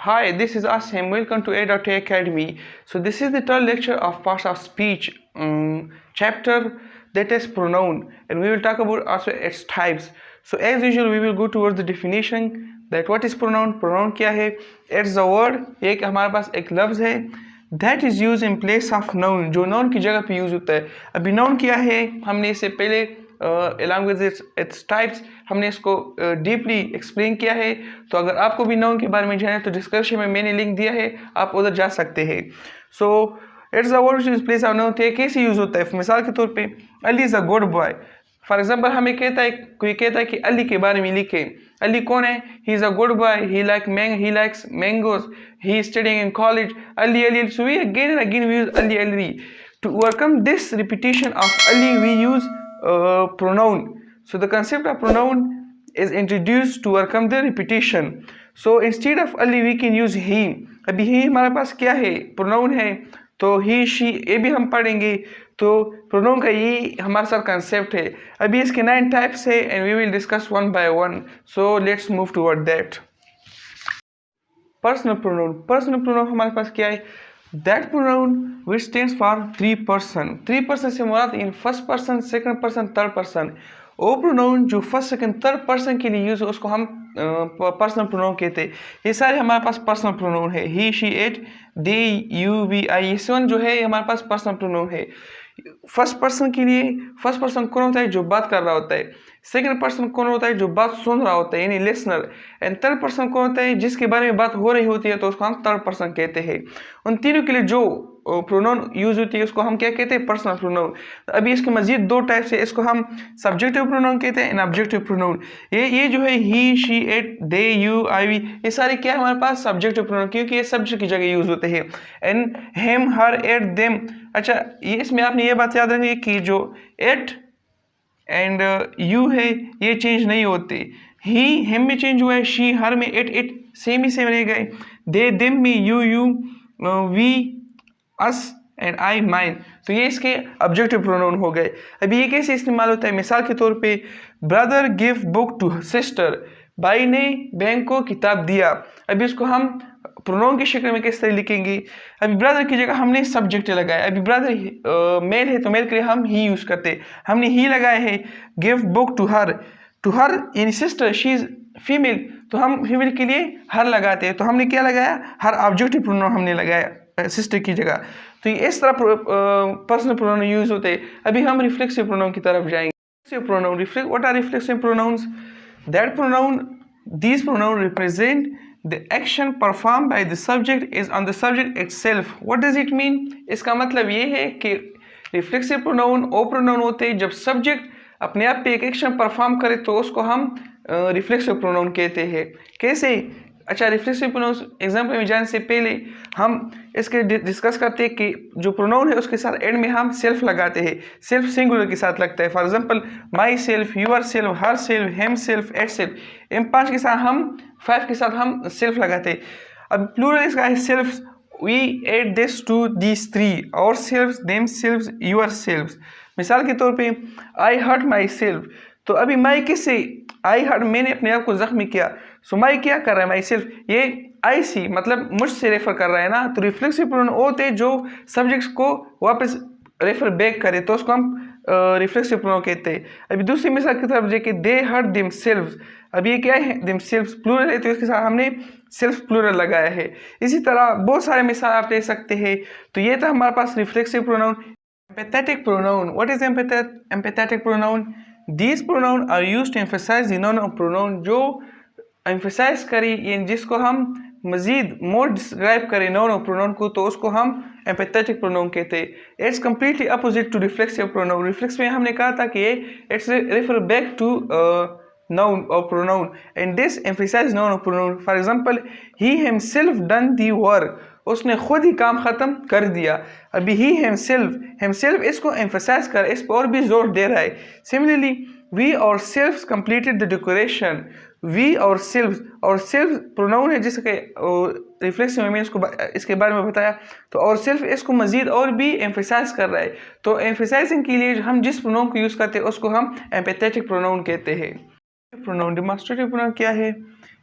Hi, this is Asim. Welcome to A.T Academy. So this is the third lecture of parts of speech chapter that is pronoun, and we will talk about also its types. So as usual, we will go towards the definition that what is pronoun. Pronoun क्या है? It's the word. एक हमारे पास एक लफ्ज है that is used in place of noun, जो noun की जगह पे यूज होता है. अभी noun क्या है? हमने इससे पहले along with its types हमने इसको डीपली एक्सप्लेन किया है. तो अगर आपको भी नाउन के बारे में जाना है तो डिस्क्रिप्शन में मैंने लिंक दिया है, आप उधर जा सकते हैं. So it's a word which is place of noun. कैसे यूज होता है? मिसाल के तौर पे Ali is a good boy. For example हमें कहता है, कोई कहता है कि अली के बारे में लिखे. अली कौन है? He is a good boy, he likes mangoes, he is studying in college. Ali Ali. So we again and again we use Ali Ali. To overcome this repetition of Ali we use pronoun. So the concept of pronoun is introduced to overcome the repetition. So instead of Ali we can use he. अभी he हमारे पास क्या है? pronoun है. तो he she ये भी हम पढ़ेंगे. तो pronoun का ये हमारे साथ concept है. अभी इसके 9 types है and we will discuss one by one. So let's move toward that. Personal pronoun. Personal pronoun हमारे पास क्या है? That pronoun which stands for three person. Three person से मुराद in first person, second person, third person. वो pronoun जो first, second, third person के लिए use हो उसको हम personal pronoun कहते हैं. ये सारे हमारे पास personal pronoun है. He, she, it, they, you, we, I. ये सब जो है हमारे पास personal pronoun है. फर्स्ट पर्सन के लिए फर्स्ट पर्सन कौन होता है? जो बात कर रहा होता है. सेकंड पर्सन कौन होता है? जो बात सुन रहा होता है यानी लिसनर. एंड थर्ड पर्सन कौन होता है? जिसके बारे में बात हो रही होती है तो उसको हम थर्ड पर्सन कहते हैं. उन तीनों के लिए जो प्रोनाउन यूज होती है उसको हम क्या कहते हैं? Personal pronoun. अभी इसके मजीद 2 टाइप्स है. इसको हम सब्जेक्टिव प्रोनाउन कहते हैं एंड ऑब्जेक्टिव प्रोनाउन. ये जो है he, she, it, they, you, I, we, ये सारे क्या है हमारे पास? सब्जेक्टिव प्रोनाउन, क्योंकि ये सब्जेक्ट की जगह यूज होते हैं. And him, her, it, them. अच्छा, ये इसमें आपने ये बात याद रखनी कि जो इट एंड यू है ये चेंज नहीं होते. ही हिम में चेंज हुआ है, शी हर में, इट सेम ही सेम रह गए. They them me you we us and I mine. तो ये इसके ऑब्जेक्टिव प्रोनाउन हो गए. अभी ये कैसे इस्तेमाल होता है? मिसाल के तौर पे brother give book to sister. भाई ने बहन को किताब दिया. अभी इसको हम प्रोनाउन की शक्ल में किस तरह लिखेंगे? अभी ब्रदर की जगह हमने सब्जेक्ट लगाया. अभी ब्रदर मेल है तो मेल के लिए हम ही यूज करते. हमने ही लगाया है. गिव बुक टू हर यानी सिस्टर, शी इज फीमेल तो हम फीमेल के लिए हर लगाते हैं. तो हमने क्या लगाया? हर ऑब्जेक्टिव प्रोनाउन हमने लगाया सिस्टर की जगह. तो इस तरह पर्सनल प्रोनाउन यूज होते हैं. अभी हम रिफ्लेक्सिव प्रोनाउन की तरफ जाएंगे. Reflexive pronoun. What are reflexive pronouns? That pronoun, these pronoun represent the action performed by the subject is on the subject itself. What does it mean? इसका मतलब ये है कि रिफ्लेक्सिव प्रोनाउन वो प्रोनाउन होते हैं जब सब्जेक्ट अपने आप पे एक एक्शन परफॉर्म करे तो उसको हम रिफ्लेक्सिव प्रोनाउन कहते हैं. कैसे? अच्छा, रिफ्लेक्सिव प्रोनाउन एग्जाम्पल में जाने से पहले हम इसके डिस्कस करते हैं कि जो प्रोनाउन है उसके साथ एंड में हम सेल्फ लगाते हैं. सेल्फ सिंगुलर के साथ लगता है. For example myself, your self, herself, himself, itself. इन 5 के साथ हम 5 के साथ हम सेल्फ लगाते हैं. अब प्लूरल इसका है self. We add this to these 3, our self, them self, your self. मिसाल के तौर पे आई हर्ट माई सेल्फ. तो अभी माई किससे? आई हर्ट, मैंने अपने आप को जख्मी किया. सो माई क्या कर रहा है? My self. ये आई सी मतलब मुझसे रेफर कर रहा है ना. तो रिफ्लेक्सिव प्रोनाउन होते जो सब्जेक्ट्स को वापस रेफर बैक करे तो उसको हम रिफ्लेक्सिव प्रोनाउन कहते हैं. अभी दूसरी मिसाल की तरफ देखिए, दे हर्ट देम सेल्फ. अब ये क्या है? देम सेल्फ प्लूरल है तो इसके साथ हमने सेल्फ प्लूरल लगाया है. इसी तरह बहुत सारे मिसाल आप ले सकते हैं. तो ये था हमारे पास reflexive pronoun. Empathetic pronoun. What is empathetic pronoun? These pronouns are used to emphasize the noun of pronoun. जो emphasize करें यानी जिसको हम मजीद मोर डिस्क्राइब करें नाउन ऑफ प्रोनाउन को तो उसको हम एम्पैथेटिक प्रोनाउन कहते हैं. It's completely opposite to reflexive pronoun. Reflex में हमने कहा था कि it's refer back to noun और pronoun and this emphasize noun of pronoun. For example he himself done the work. उसने खुद ही काम खत्म कर दिया. अभी ही हिमसेल्फ इसको एम्फसाइज कर इस पर और भी जोर दे रहा है. Similarly we our self completed the decoration. We our self pronoun है जिसके रिफ्लेक्सिव में इसको इसके बारे में बताया. तो और सेल्फ इसको मजीद और भी एम्फसाइज कर रहा है. तो एम्फसाइजिंग के लिए हम जिस प्रोनाउन को यूज करते हैं उसको हम एम्पैथेटिक प्रोनाउन कहते हैं. प्रोनाउन. डेमोंस्ट्रेटिव प्रोनाउन क्या है?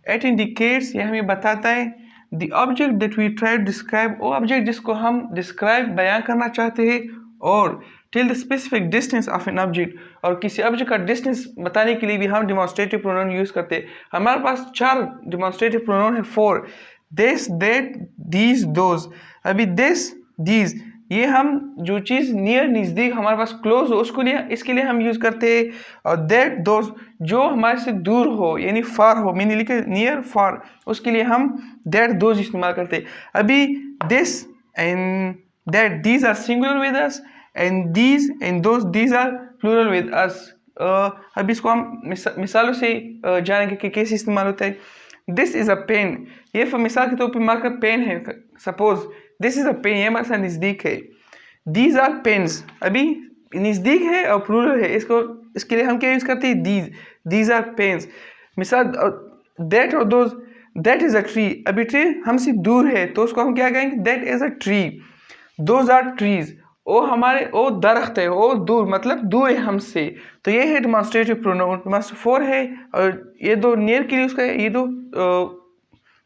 इट इंडिकेट्स, यह हमें बताता है the object that we try to describe, वो ऑब्जेक्ट जिसको हम डिस्क्राइब बयां करना चाहते हैं, और till the specific distance of an object, और किसी ऑब्जेक्ट का डिस्टेंस बताने के लिए भी हम डिमॉन्स्ट्रेटिव प्रोनाउन यूज करते हैं। हमारे पास 4 डिमॉन्स्ट्रेटिव प्रोनाउन है, 4, दिस, दैट, दीज, दोज। अभी दिस, दीज, ये हम जो चीज़ नियर नज़दीक हमारे पास क्लोज हो उसको लिए इसके लिए हम यूज़ करते हैं, और दैट, दोज, जो हमारे से दूर हो यानी फार हो, मैंने लिखे नियर फार, उसके लिए हम दैट, दोज इस्तेमाल करते हैं। अभी this and that, these are singular with us, and these and those, these are plural with us. अभी इसको हम मिसालों से जानेंगे कि कैसे इस्तेमाल होता है। दिस इज़ अ पेन, ये मिसाल के तौर पर मार्कर पेन है, suppose this is a pen, ये हमारे साथ नज़दीक है। दीज आर पेन्स, अभी नज़दीक है और प्लूरल है, इसके लिए हम क्या यूज़ करते हैं, दीज आर पेन्स। मिसाल दैट और those, that is a tree, अभी ट्री हमसे दूर है तो उसको हम क्या कहेंगे, that is a tree. Those are trees, वो दरख्त है, वो दूर मतलब दूर है हमसे, तो ये है डिमॉन्स्ट्रेटिव प्रोनाउन। 4 है, और ये 2 नियर के लिए उसका है, ये 2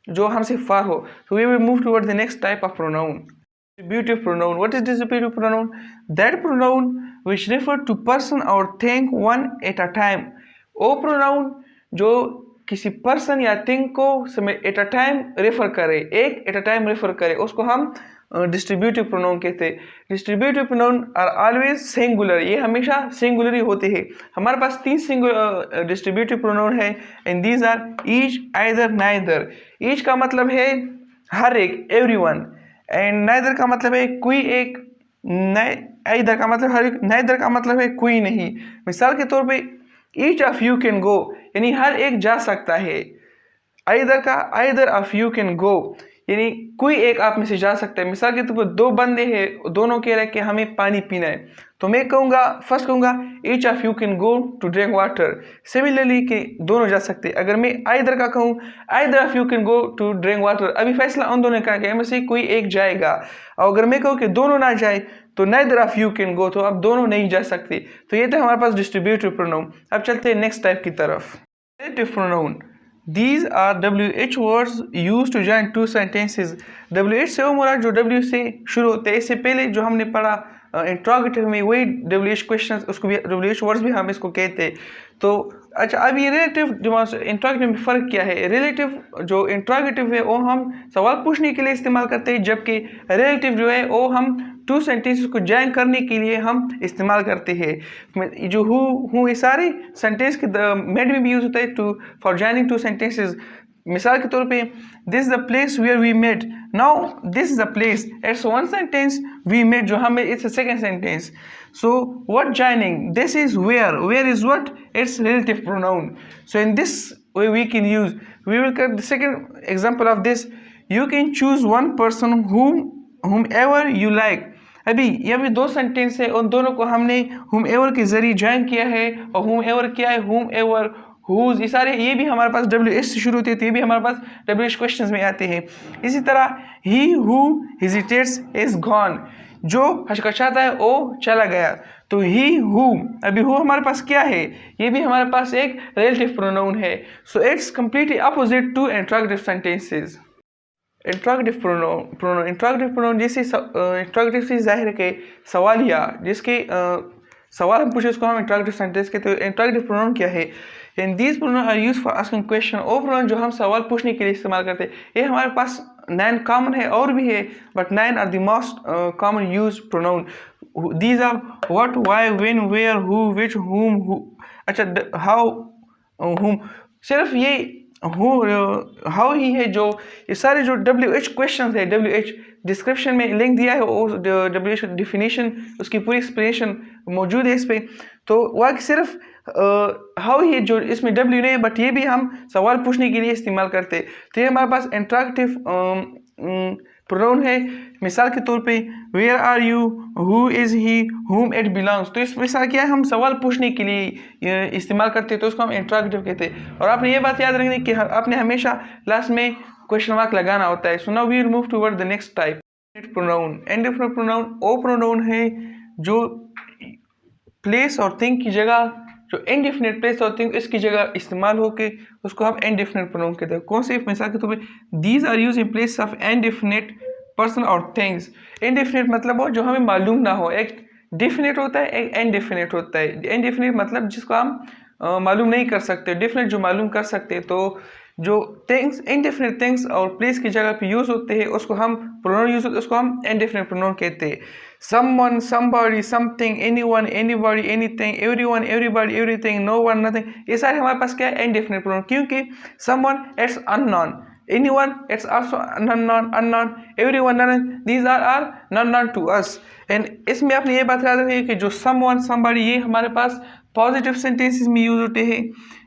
जो हमसे फार हो। So we will move toward the next type of pronoun. Distributive pronoun. What is distributive pronoun? That pronoun which refer to person or thing one at a time. वो pronoun जो किसी person या thing को at a time refer करे, एक at a time refer करे, उसको हम डिस्ट्रीब्यूटिव प्रोनाउन कहते हैं। Distributive pronoun are always singular, ये हमेशा सिंगुलर ही होते हैं। हमारे पास 3 डिस्ट्रीब्यूटिव प्रोनाउन है, and these are each, either, neither. Each का मतलब है हर एक, एवरीवन, एंड नाइदर का मतलब है कोई एक, आइदर का मतलब हर एक, नाइदर का मतलब है कोई नहीं। मिसाल के तौर पे ईच ऑफ यू कैन गो, यानी हर एक जा सकता है। आइदर का आइदर ऑफ यू कैन गो, यानी कोई एक आप में से जा सकता है। मिसाल के तौर पर 2 बंदे हैं, दोनों कह रहे हैं कि हमें पानी पीना है, तो मैं कहूँगा, फर्स्ट कहूँगा each of you can go to drink water. Similarly कि दोनों जा सकते हैं। अगर मैं आइदर का कहूँ, either of you can go to drink water, अभी फैसला उन दोनों का में से कोई एक जाएगा। और अगर मैं कहूँ कि दोनों ना जाए, तो नाइदर ऑफ यू कैन गो, तो अब दोनों नहीं जा सकते। तो ये था हमारे पास डिस्ट्रीब्यूटिव प्रोनाउन। अब चलते हैं नेक्स्ट टाइप की तरफ, relative pronoun. These are WH words used to join 2 sentences. WH से वो मुराद जो W से शुरू होते हैं। इससे पहले जो हमने पढ़ा इंट्रोगेटिव में, वही WH क्वेश्चन, उसको भी WH वर्ड्स भी हम इसको कहते हैं। तो अच्छा, अब ये रिलेटिव इंट्रोगेटिव में फ़र्क क्या है? रिलेटिव जो इंट्रोगेटिव है वो हम सवाल पूछने के लिए इस्तेमाल करते हैं, जबकि रिलेटिव जो है वो हम 2 सेंटेंसेस को ज्वाइन करने के लिए हम इस्तेमाल करते हैं। जो हु ये सारे सेंटेंस के मेड में भी यूज होता है टू फॉर ज्वाइनिंग 2 सेंटेंसेस। मिसाल के तौर पे this is the place where we met, now this is the place, it's 1 sentence, we met जो हमें it's a second sentence. So what joining? This is where. Where is what? It's relative pronoun. So in this way we can use. We will get the second example of this. You can choose one person whomever you like. अभी ये भी 2 sentence है, उन दोनों को हमने whomever के जरिए ज्वाइन किया है, और whomever क्या है, whomever, whose, ये सारे ये भी हमारे पास WH से शुरू होते हैं, तो ये भी हमारे पास WH क्वेश्चंस में आते हैं। इसी तरह he who hesitates is gone, जो हचकचाता है वो चला गया। तो ही हु, अभी हु हमारे पास क्या है, ये भी हमारे पास एक रिलेटिव प्रोनाउन है। So it's completely opposite to interrogative sentences. Interrogative pronoun जैसे इंट्रोगेटिव से जाहिर है कि सवालिया, जिसके सवाल हम पूछे उसको हम इंट्रोगेटिव सेंटेंस कहते हैं। इंट्रोगेटिव प्रोनाउन क्या है? And these pronoun are used for asking question. वो प्रोनाउन जो हम सवाल पूछने के लिए इस्तेमाल करते हैं, ये हमारे पास 9 कॉमन है, और भी है, but 9 are the most common use pronoun. These are what, why, when, where, who, which, whom, अच्छा हाउ, whom, सिर्फ ये हाउ ही है। जो ये सारे जो WH क्वेश्चन है, WH डिस्क्रिप्शन में लिंक दिया है, वो WH डिफिनीशन, उसकी पूरी एक्सप्लेनेशन मौजूद है इस पर। तो वह सिर्फ हाउ ही जो इसमें W नहीं है, बट ये भी हम सवाल पूछने के लिए इस्तेमाल करते हैं। तो ये हमारे पास इंट्रोगेटिव प्रोनाउन है। मिसाल के तौर पे where are you, who is he, whom it belongs, तो इस मिसाल क्या है, हम सवाल पूछने के लिए इस्तेमाल करते हैं, तो उसको हम इंट्रोगेटिव कहते हैं। और आपने ये बात याद रखनी कि आपने हमेशा लास्ट में क्वेश्चन मार्क लगाना होता है। So now we will move toward the next type, pronoun. Indefinite pronoun वो प्रोनाउन है जो प्लेस और थिंग की जगह जो इनडेफिनेट प्लेस होती है इसकी जगह इस्तेमाल होके उसको हम इनडेफिनेट प्रोनाउन कहते हैं। कौन से? मिसाल के तौर पे these are use in place of indefinite person और थिंग्स। इनडेफिनेट मतलब वो जो हमें मालूम ना हो, एक डेफिनेट होता है, एक इनडेफिनेट होता है। इनडेफिनेट मतलब जिसको हम मालूम नहीं कर सकते, डेफिनेट जो मालूम कर सकते। तो जो थिंग्स इनडेफिनेट थिंग्स और प्लेस की जगह पे यूज होते हैं उसको हम प्रोनाउन यूज होते हैं उसको हम इनडेफिनेट प्रोनाउन कहते हैं। someone, somebody, something, anyone, anybody, anything, everyone, everybody, everything, no one, nothing, ये सारे हमारे पास क्या है? Indefinite pronoun. क्योंकि someone it's unknown, anyone it's also unknown, everyone, none, these are unknown to us। And इसमें आपने ये बात याद रखी कि जो someone, somebody ये हमारे पास पॉजिटिव सेंटेंसेस में यूज होते हैं,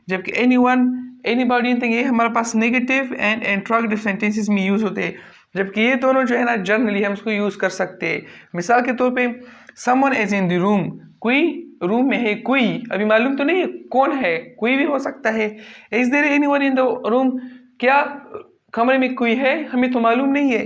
जबकि anyone, anybody, anything ये हमारे पास नेगेटिव एंड इंट्रोगेटिव सेंटेंसेस में यूज होते हैं। जबकि ये दोनों जो है ना जनरली हम इसको यूज कर सकते हैं। मिसाल के तौर पे someone is in the room, कोई रूम में है, कोई अभी मालूम तो नहीं है कौन है, कोई भी हो सकता है। is there anyone in the room, क्या कमरे में कोई है, हमें तो मालूम नहीं है।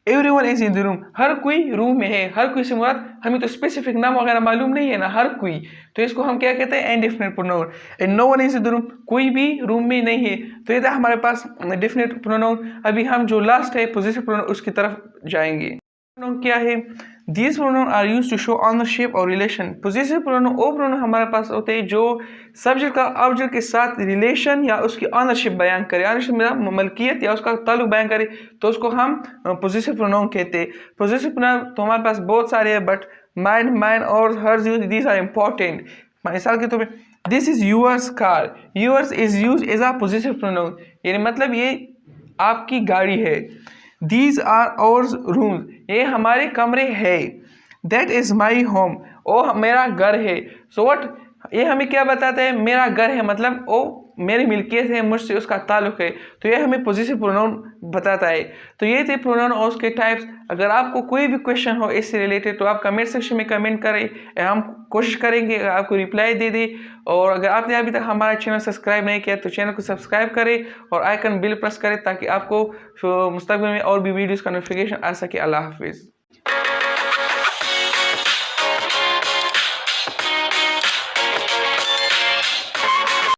everyone is in the room, हर कोई रूम में है, हर कोई से मुराद हमें तो स्पेसिफिक नाम वगैरह मालूम नहीं है ना, हर कोई, तो इसको हम क्या कहते हैं? Indefinite pronoun. And no one is in the room, कोई भी रूम में नहीं है, तो ये था हमारे पास डेफिनेट प्रोनाउन। अभी हम जो लास्ट है पोजेसिव प्रोनाउन उसकी तरफ जाएंगे। प्रोनाउन क्या है? These pronouns are used to show ownership और रिलेशन। पोजेसिव प्रोनाउन वो प्रोनाउन हमारे पास होते हैं जो सब्जेक्ट का ऑब्जेक्ट के साथ रिलेशन या उसकी ऑनरशिप बयान करे, ऑनरशिप में मलकियत या उसका ताल्लुक बयान करे, तो उसको हम पोजेसिव प्रोनाउन कहते हैं। पोजेसिव प्रोनाउन तो हमारे पास बहुत सारे हैं, बट माइन और hers use, these are important. मिसाल के तौर पे this is yours car, yours is use as a possessive pronoun, यानी मतलब ये आपकी गाड़ी है। These are our rooms, ये हमारे कमरे है। That is my home, ओ मेरा घर है। So what, ये हमें क्या बताता है? मेरा घर है मतलब ओ मेरी मिल्कियत है, मुझसे उसका ताल्लुक है, तो ये हमें पोजेसिव प्रोनाउन बताता है। तो ये थे प्रोनाउन और उसके टाइप्स। अगर आपको कोई भी क्वेश्चन हो इससे रिलेटेड तो आप कमेंट सेक्शन में कमेंट करें, हम कोशिश करेंगे आपको रिप्लाई दे दें। और अगर आपने अभी तक हमारा चैनल सब्सक्राइब नहीं किया तो चैनल को सब्सक्राइब करें और आइकन बिल प्रेस करें ताकि आपको मुस्तकबिल में और भी वीडियोज़ का नोटिफिकेशन आ सके। अल्लाह हाफिज़।